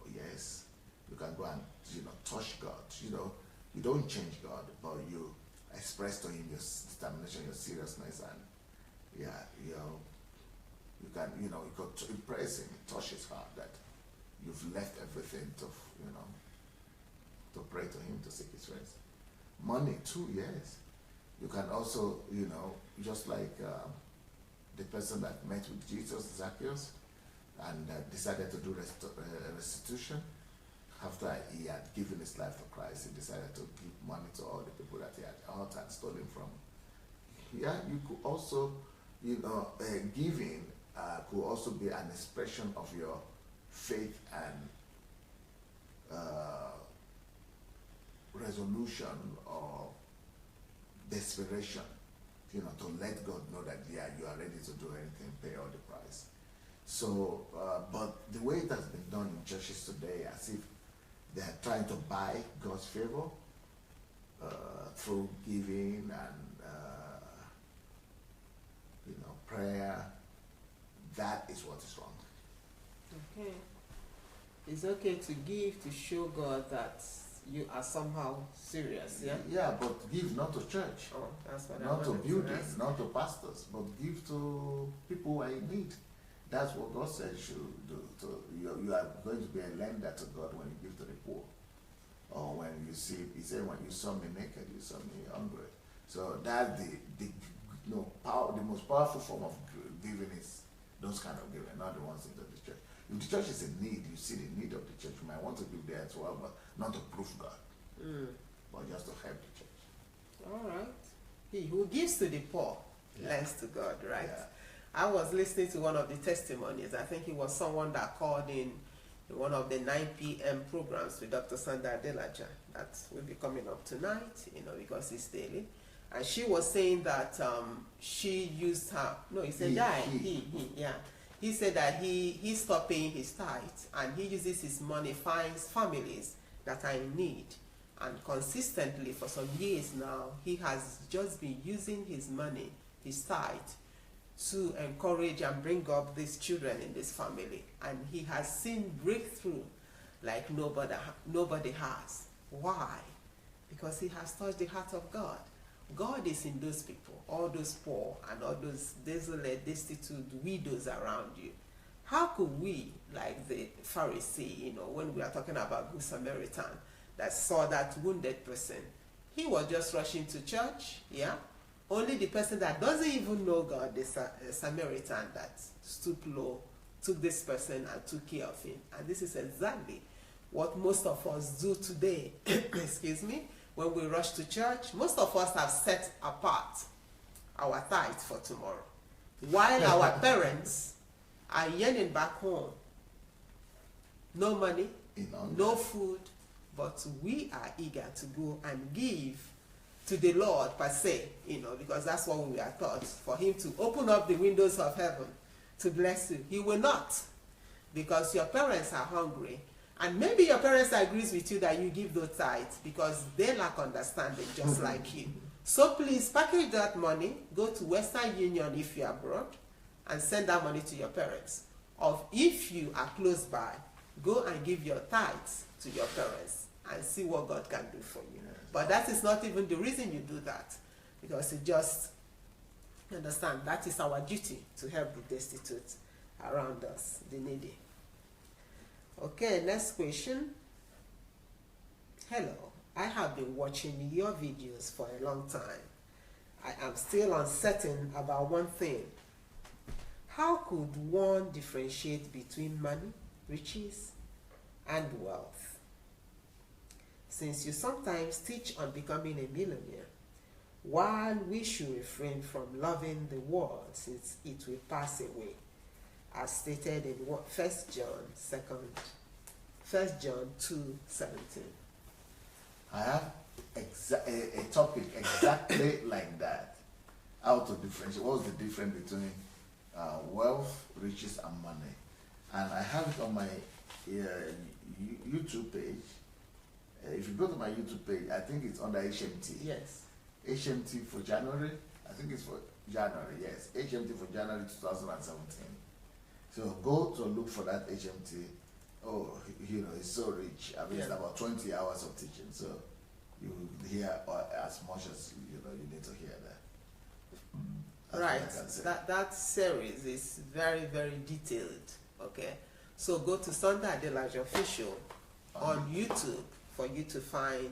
Oh, yes, you can go and touch God. You don't change God, but you express to Him your determination, your seriousness, and you can impress Him, touch His heart that you've left everything to pray to Him, to seek His face. Money too, yes. You can also, just like the person that met with Jesus, Zacchaeus, and decided to do restitution. After he had given his life to Christ, he decided to give money to all the people that he had hurt and stolen from. Yeah, you could also, giving could also be an expression of your faith and resolution or desperation, to let God know that, yeah, you are ready to do anything, pay all the price. So, but the way it has been done in churches today, as if they are trying to buy God's favor through giving and, prayer, that is what is wrong. Okay. It's okay to give to show God that you are somehow serious, yeah? Yeah, but give not to church. Oh, that's what not I to wanted buildings, ask. not to pastors, but give to people who are in need. That's what God said you should do. You are going to be a lender to God when you give to the poor. Or when you see, he said, when you saw me naked, you saw me hungry. So that's the most powerful form of giving is those kind of giving, not the ones into the church. If the church is in need, you see the need of the church, you might want to give there as well, but not to prove God, but just to help the church. All right. He who gives to the poor lends to God, right? Yeah. I was listening to one of the testimonies. I think it was someone that called in one of the 9 p.m. programs with Dr. Sunday Adelaja that will be coming up tonight, because it's daily. And she was saying that she used her, no, he said, he said that he stopped paying his tithes and he uses his money, finds families that are in need. And consistently for some years now, he has just been using his money, his tithe, to encourage and bring up these children in this family. And he has seen breakthrough like nobody has. Why? Because he has touched the heart of God. God is in those people, all those poor and all those desolate, destitute widows around you. How could we, like the Pharisee, when we are talking about Good Samaritan, that saw that wounded person, he was just rushing to church, yeah? Only the person that doesn't even know God, the Samaritan that stooped low, took this person and took care of him. And this is exactly what most of us do today. Excuse me. When we rush to church, most of us have set apart our tithes for tomorrow, while our parents are yearning back home. No money, no food, but we are eager to go and give to the Lord per se, because that's what we are taught, for him to open up the windows of heaven to bless you. He will not, because your parents are hungry. And maybe your parents agrees with you that you give those tithes because they lack understanding just like you. So please package that money, go to Western Union if you're abroad, and send that money to your parents. Or if you are close by, go and give your tithes to your parents and see what God can do for you. Yes. But that is not even the reason you do that, because it just, understand, that is our duty to help the destitute around us, the needy. Okay, next question. Hello, I have been watching your videos for a long time. I am still uncertain about one thing. How could one differentiate between money, riches, and wealth? Since you sometimes teach on becoming a millionaire, while we should refrain from loving the world since it will pass away, as stated in 1 John 2:17. I have a topic exactly like that. How to differentiate? What's the difference between wealth, riches, and money? And I have it on my YouTube page. If you go to my YouTube page, I think it's under HMT. Yes. HMT for January. I think it's for January. Yes, HMT for January 2017. So go to look for that HMT. Oh, it's so rich. I mean, it's about 20 hours of teaching. So you hear as much as you need to hear there. Right. That series is very, very detailed. Okay. So go to Sunday Adelaja Official on YouTube for you to find,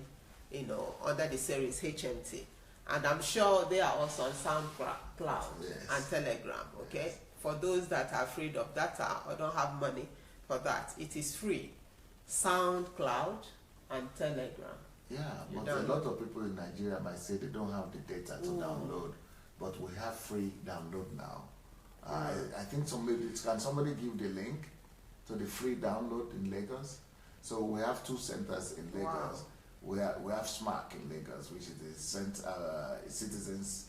under the series HMT. And I'm sure they are also on SoundCloud and Telegram, okay? for those that are afraid of data or don't have money for that, it is free. SoundCloud and Telegram. Yeah, but a lot of people in Nigeria might say they don't have the data to download, but we have free download now. I think can somebody give the link to the free download in Lagos? So we have 2 centers in Lagos. Wow. We have SMARC in Lagos, which is the Citizens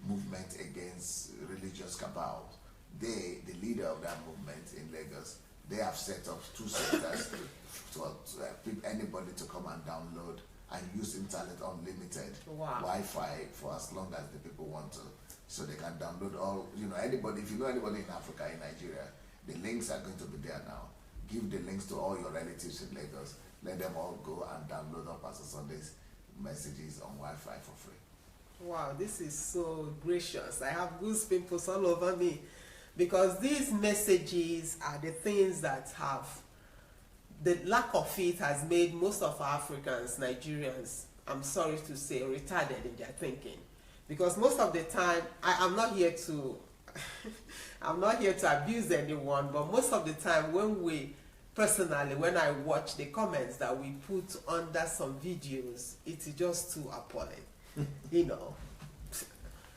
Movement Against Religious Cabal. The leader of that movement in Lagos, they have set up 2 centers for anybody to come and download and use internet unlimited Wi-Fi for as long as the people want to. So they can download all, anybody, if you know anybody in Africa, in Nigeria, the links are going to be there now. Give the links to all your relatives in Lagos. Let them all go and download up Pastor Sunday's messages on Wi-Fi for free. Wow, this is so gracious. I have goose pimples all over me, because these messages are the things that have, the lack of it has made most of Africans, Nigerians, I'm sorry to say, retarded in their thinking. Because most of the time, I'm not here to I'm not here to abuse anyone, but most of the time when I watch the comments that we put under some videos, it is just too appalling.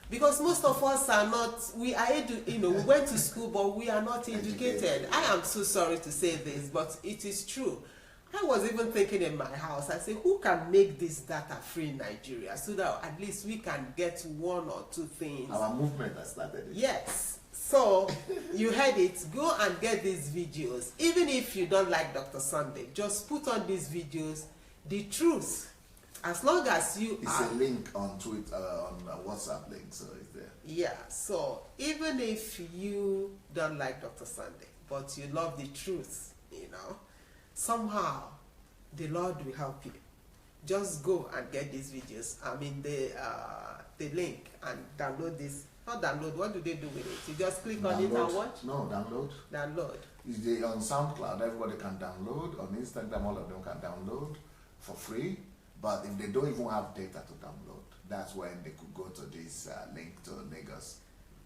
Because most of us are not, we went to school, but we are not educated. I am so sorry to say this, but it is true. I was even thinking in my house, I said, who can make this data free in Nigeria so that at least we can get 1 or 2 things. Our movement has started it. Yes. So you heard it. Go and get these videos. Even if you don't like Dr. Sunday, just put on these videos the truth. As long as it's a link on Twitter, on a WhatsApp link, so it's there. Yeah, so even if you don't like Dr. Sunday, but you love the truth, somehow the Lord will help you. Just go and get these videos. The link, and download this. Not download, what do they do with it? You just click on it and watch? No, download. Download. On SoundCloud, everybody can download. On Instagram, all of them can download for free. But if they don't even have data to download, that's when they could go to this link to Lagos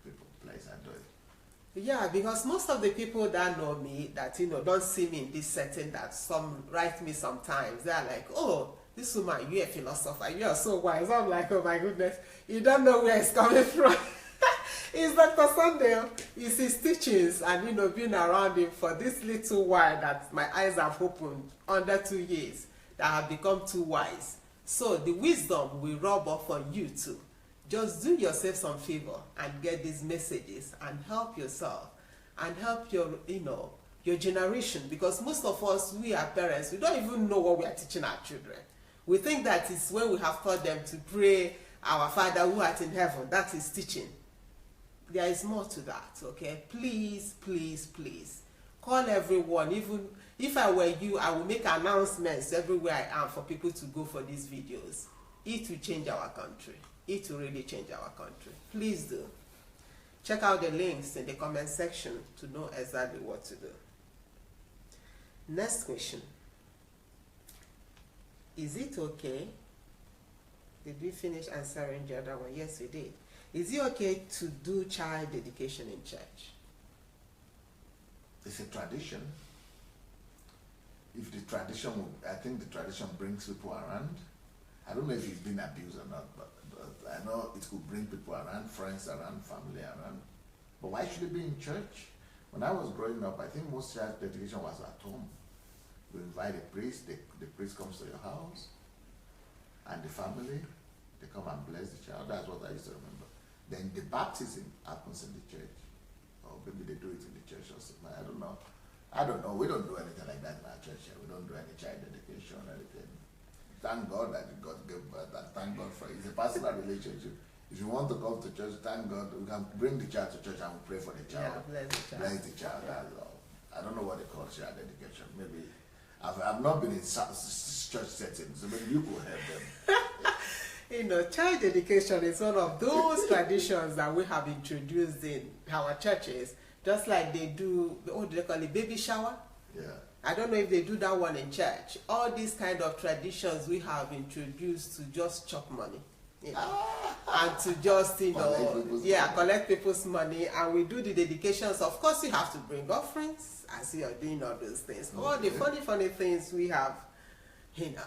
people place and do it. Yeah, because most of the people that know me, that don't see me in this setting, that some write me sometimes, they are like, oh, this woman, you're a philosopher, you are so wise. I'm like, oh my goodness, you don't know where it's coming from. It's Dr. Sunday. It's his teachings, and being around him for this little while that my eyes have opened under 2 years, that have become too wise. So the wisdom will rub off on you too. Just do yourself some favor and get these messages and help yourself and help your generation, because most of us, we are parents, we don't even know what we are teaching our children. We think that is when we have taught them to pray, our Father who art in heaven. That is teaching. There is more to that, okay? Please, please, please call everyone. Even if I were you, I will make announcements everywhere I am for people to go for these videos. It will change our country. It will really change our country. Please do. Check out the links in the comment section to know exactly what to do. Next question. Is it okay? Did we finish answering the other one? Yes, we did. Is it okay to do child dedication in church? It's a tradition. If the tradition, I think the tradition brings people around. I don't know if it's been abused or not, but I know it could bring people around, friends around, family around. But why should it be in church? When I was growing up, I think most child dedication was at home. You invite a priest, the priest comes to your house, and the family, they come and bless the child. That's what I used to remember. Then the baptism happens in the church. Or maybe they do it in the church or something. I don't know. We don't do anything like that in our church here. We don't do any child dedication or anything. Thank God that God gave birth, and thank God for it. It's a personal relationship. If you want to come to church, thank God. We can bring the child to church and we pray for the child. Yeah, bless the child. Bless the child, that's all. I don't know what they call child dedication. Maybe I've not been in church settings, so maybe you could help them. Child dedication is one of those traditions that we have introduced in our churches, just like they do, what do they call it, baby shower? Yeah. I don't know if they do that one in church. All these kind of traditions we have introduced to just chop money, you know, and to just, you know, collect people's money, and we do the dedications. Of course, you have to bring offerings as you are doing all those things. Okay. All the funny things we have, you know,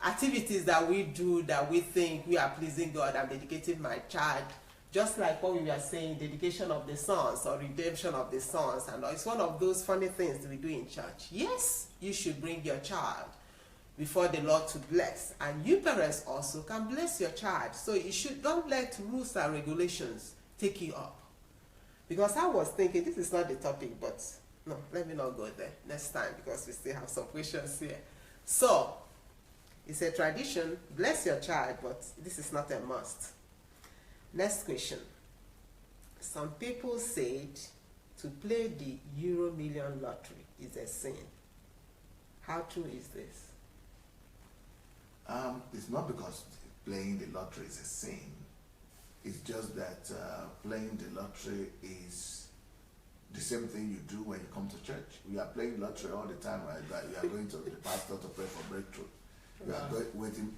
activities that we do that we think we are pleasing God. I'm dedicating my child. Just like what we were saying, dedication of the sons or redemption of the sons, and it's one of those funny things that we do in church. Yes, you should bring your child before the Lord to bless, and you parents also can bless your child. So you don't let rules and regulations take you up. Because I was thinking, this is not the topic, but no, let me not go there next time, because we still have some questions here. So it's a tradition, bless your child, but this is not a must. Next question. Some people said to play the Euro Million lottery is a sin. How true is this? It's not because playing the lottery is a sin. It's just that playing the lottery is the same thing you do when you come to church. We are playing lottery all the time, right? You are going to the pastor to pray for breakthrough. You are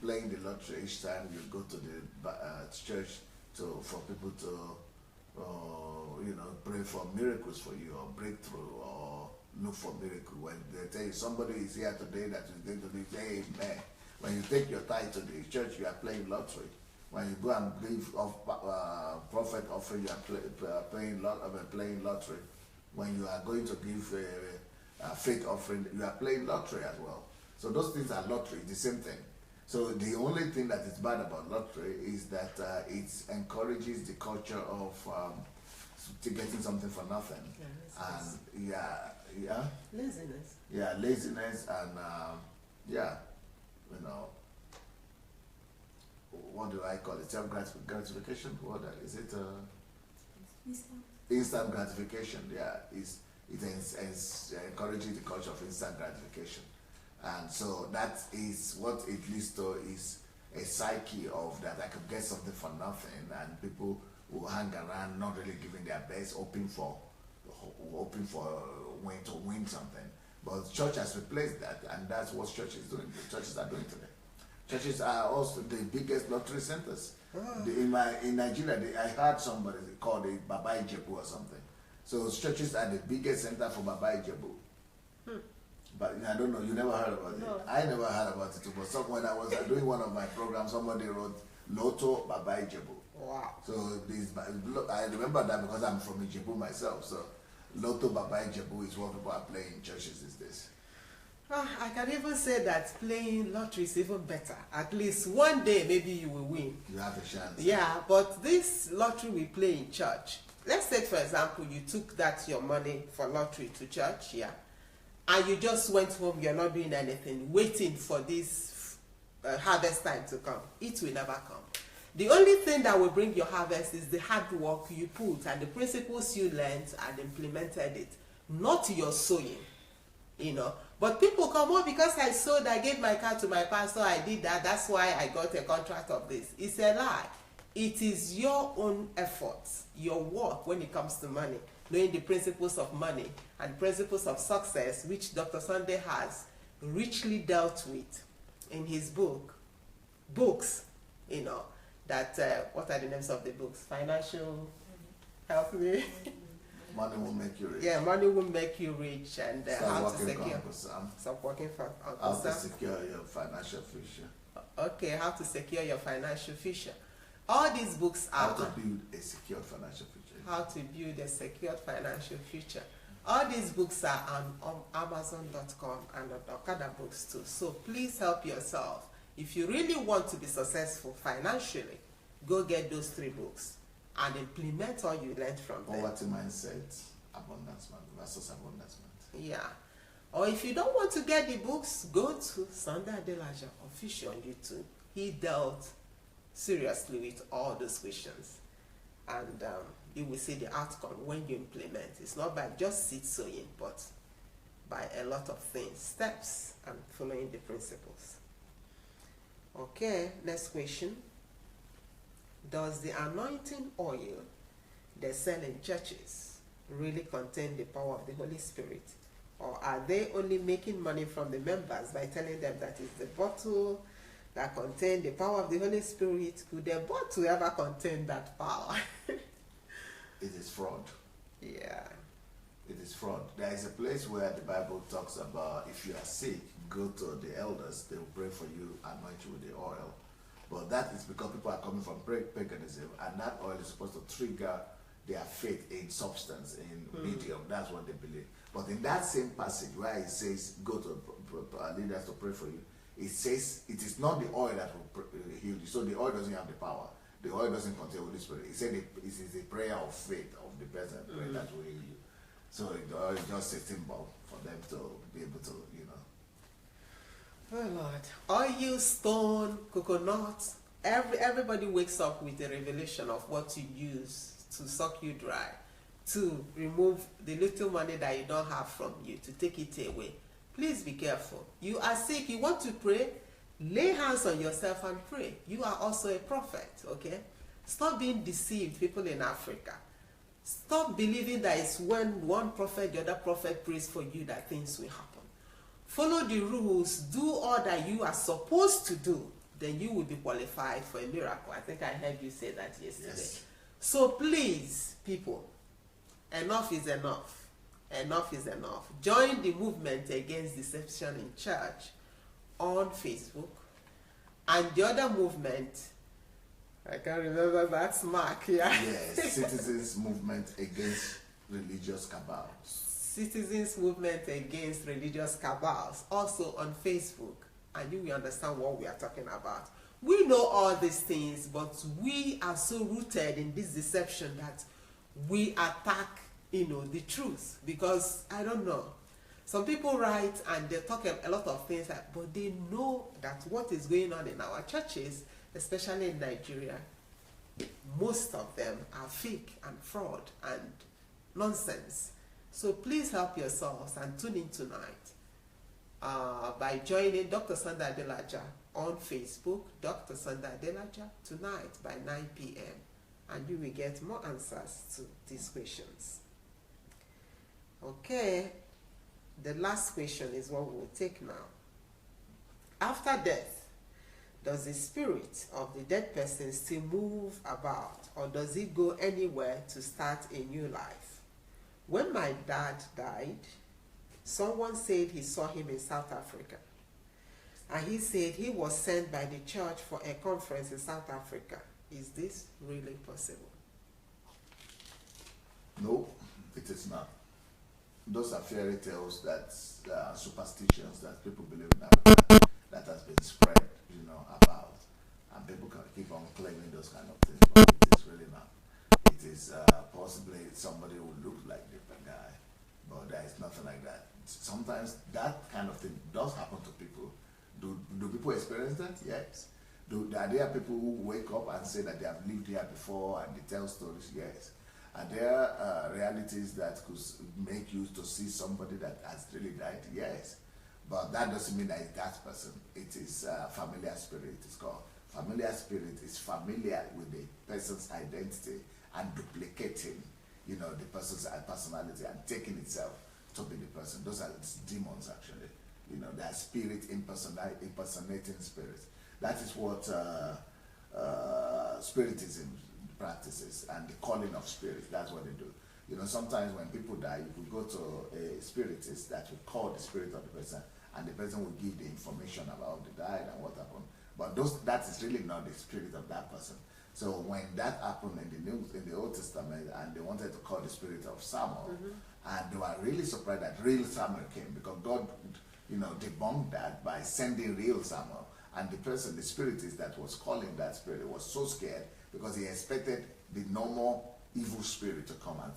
playing the lottery each time you go to the church for people to, you know, pray for miracles for you, or breakthrough, or look for miracle. When they tell you somebody is here today that is going to be, say amen. When you take your tithe to the church, you are playing lottery. When you go and give prophet offering, you are playing lottery. When you are going to give faith offering, you are playing lottery as well. So those things are lottery, the same thing. So the only thing that is bad about lottery is that it encourages the culture of getting something for nothing. Yeah, and laziness. Yeah, laziness, and yeah, you know, what do I call it? Self-gratification? What is it? Instant gratification. Yeah, it encourages the culture of instant gratification. And so that is what it leads to, is a psyche of that I could get something for nothing, and people will hang around not really giving their best, hoping for to win something. But church has replaced that, and that's what churches are doing today. Churches are also the biggest lottery centers. In Nigeria, I heard somebody called it Baba Ijebu or something. So churches are the biggest center for Baba Ijebu. But I don't know, you never heard about it. I never heard about it, but when I was doing one of my programs, somebody wrote Lotto Baba Ijebu. Wow. So I remember that because I'm from Ijebu myself. So Lotto Baba Ijebu is what people are playing in churches these days. I can even say that playing lottery is even better. At least one day, maybe you will win. You have a chance. Yeah, but this lottery we play in church, let's take for example, you took your money for lottery to church, yeah, and you just went home, you're not doing anything, waiting for this harvest time to come. It will never come. The only thing that will bring your harvest is the hard work you put and the principles you learned and implemented it, not your sowing, you know. But people come, oh, because I sowed, I gave my car to my pastor, I did that, that's why I got a contract of this. It's a lie. It is your own efforts, your work when it comes to money, knowing the principles of money and principles of success, which Dr. Sunday has richly dealt with in his books, you know, that, what are the names of the books? Financial, help me. Money will make you rich. Yeah, money will make you rich, and how to secure. Stop working for Uncle Sam. How to secure your financial future. Okay, how to secure your financial future. All these books are... How to build a secure financial future. How to build a secure financial future. All these books are on Amazon.com and on Okada Books too. So please help yourself. If you really want to be successful financially, go get those 3 books and implement all you learned from them. Poverty mindset, abundance versus abundance mindset. Yeah. Or if you don't want to get the books, go to Sunday Adelaja official on YouTube. He dealt seriously with all those questions. And you will see the outcome when you implement. It's not by just seed sowing, but by a lot of things, steps, and following the principles. Okay, next question. Does the anointing oil they sell in churches really contain the power of the Holy Spirit? Or are they only making money from the members by telling them that it's the bottle, that contain the power of the Holy Spirit, could they but to ever contain that power? It is fraud. Yeah. It is fraud. There is a place where the Bible talks about if you are sick, go to the elders, they will pray for you, anoint you with the oil. But that is because people are coming from paganism, and that oil is supposed to trigger their faith in substance, in medium. That's what they believe. But in that same passage where it says, go to leaders to pray for you, it says it is not the oil that will heal you. So the oil doesn't have the power. The oil doesn't contain Holy Spirit. It said it is the prayer of faith of the person that will heal you. So the oil is just a symbol for them to be able to, Oh Lord. Oil, stone, coconut, everybody wakes up with a revelation of what to use to suck you dry, to remove the little money that you don't have from you, to take it away. Please be careful. You are sick, you want to pray, lay hands on yourself and pray. You are also a prophet, okay? Stop being deceived, people in Africa. Stop believing that it's when one prophet, the other prophet prays for you that things will happen. Follow the rules, do all that you are supposed to do, then you will be qualified for a miracle. I think I heard you say that yesterday. Yes. So please, people, enough is enough. Enough is enough. Join the movement against deception in church on Facebook. And the other movement, I can't remember that's Mark, yeah. Yes, Citizens Movement Against Religious Cabals. Citizens Movement Against Religious Cabals, also on Facebook, and you will understand what we are talking about. We know all these things, but we are so rooted in this deception that we attack, the truth, because I don't know. Some people write and they talk a lot of things, but they know that what is going on in our churches, especially in Nigeria, most of them are fake and fraud and nonsense. So please help yourselves and tune in tonight by joining Dr. Sunday Adelaja on Facebook, Dr. Sunday Adelaja, tonight by 9 p.m. and you will get more answers to these questions. Okay, the last question is what we'll take now. After death, does the spirit of the dead person still move about, or does it go anywhere to start a new life? When my dad died, someone said he saw him in South Africa. And he said he was sent by the church for a conference in South Africa. Is this really possible? No, it is not. Those are fairy tales, that's superstitions that people believe in Africa that has been spread, about. And people can keep on claiming those kind of things, but it is really not. It is possibly somebody who looks like the guy, but there is nothing like that. Sometimes that kind of thing does happen to people. Do people experience that? Yes. Are there people who wake up and say that they have lived here before and they tell stories? Yes. Are there realities that could make you to see somebody that has really died? Yes. But that doesn't mean that it's that person. It is familiar spirit, it's called. Familiar spirit is familiar with the person's identity and duplicating, the person's personality and taking itself to be the person. Those are demons, actually. They are spirit impersonating spirits. That is what spiritism practices, and the calling of spirits. That's what they do. Sometimes when people die, you could go to a spiritist that will call the spirit of the person, and the person will give the information about the died and what happened. But that is really not the spirit of that person. So when that happened in the Old Testament, and they wanted to call the spirit of Samuel, and they were really surprised that real Samuel came, because God, debunked that by sending real Samuel. And the spiritist that was calling that spirit was so scared, because he expected the normal evil spirit to come and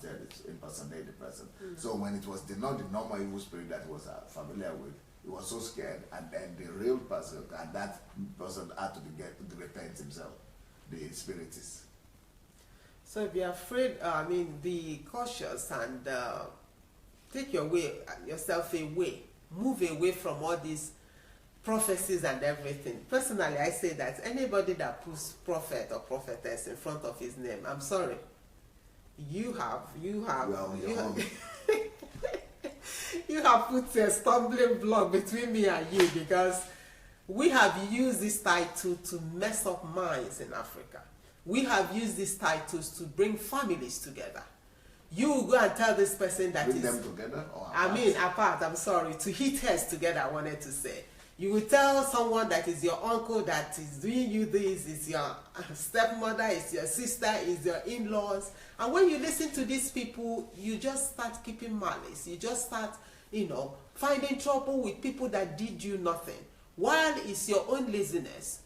impersonate the person. So when it was not the normal evil spirit that was familiar with, he was so scared, and then the real person, and that person had to repent himself, the spiritist. So be afraid, be cautious and take yourself away, move away from all these prophecies and everything. Personally, I say that anybody that puts prophet or prophetess in front of his name, I'm sorry, you have you have put a stumbling block between me and you, because We have used this title to mess up minds in Africa. We have used these titles to bring families together. You will go and tell this person that Bring is... them together or apart? I mean, apart, I'm sorry, to hit heads together, I wanted to say. You will tell someone that is your uncle that is doing you this, is your stepmother, is your sister, is your in-laws. And when you listen to these people, you just start keeping malice. You just start, finding trouble with people that did you nothing. While it's your own laziness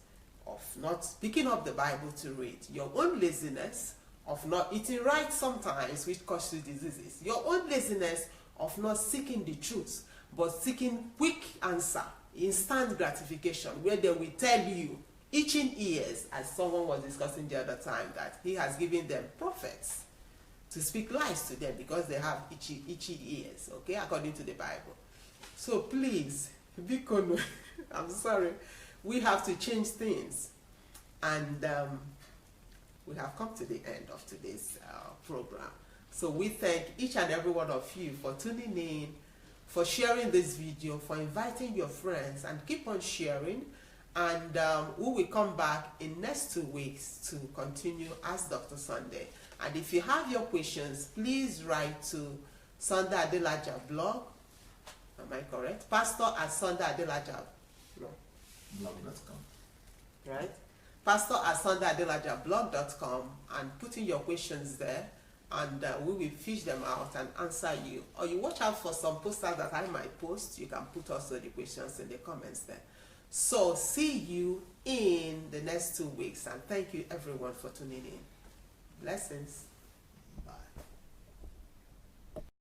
of not picking up the Bible to read, your own laziness of not eating right sometimes, which causes you diseases, your own laziness of not seeking the truth, but seeking quick answer, instant gratification, where they will tell you, itching ears, as someone was discussing the other time, that he has given them prophets to speak lies to them because they have itchy ears, okay, according to the Bible. So please, I'm sorry, we have to change things. And we have come to the end of today's program. So we thank each and every one of you for tuning in, for sharing this video, for inviting your friends, and keep on sharing. And we will come back in next 2 weeks to continue Ask Dr. Sunday. And if you have your questions, please write to Sunday Adelaja blog. Am I correct? Pastor at Sunday Adelaja blog.com. Right? Pastor at SundayAdelajablog.com, and put in your questions there, and we will fish them out and answer you. Or you watch out for some posters that I might post. You can put also the questions in the comments there. So see you in the next 2 weeks, and thank you everyone for tuning in. Blessings.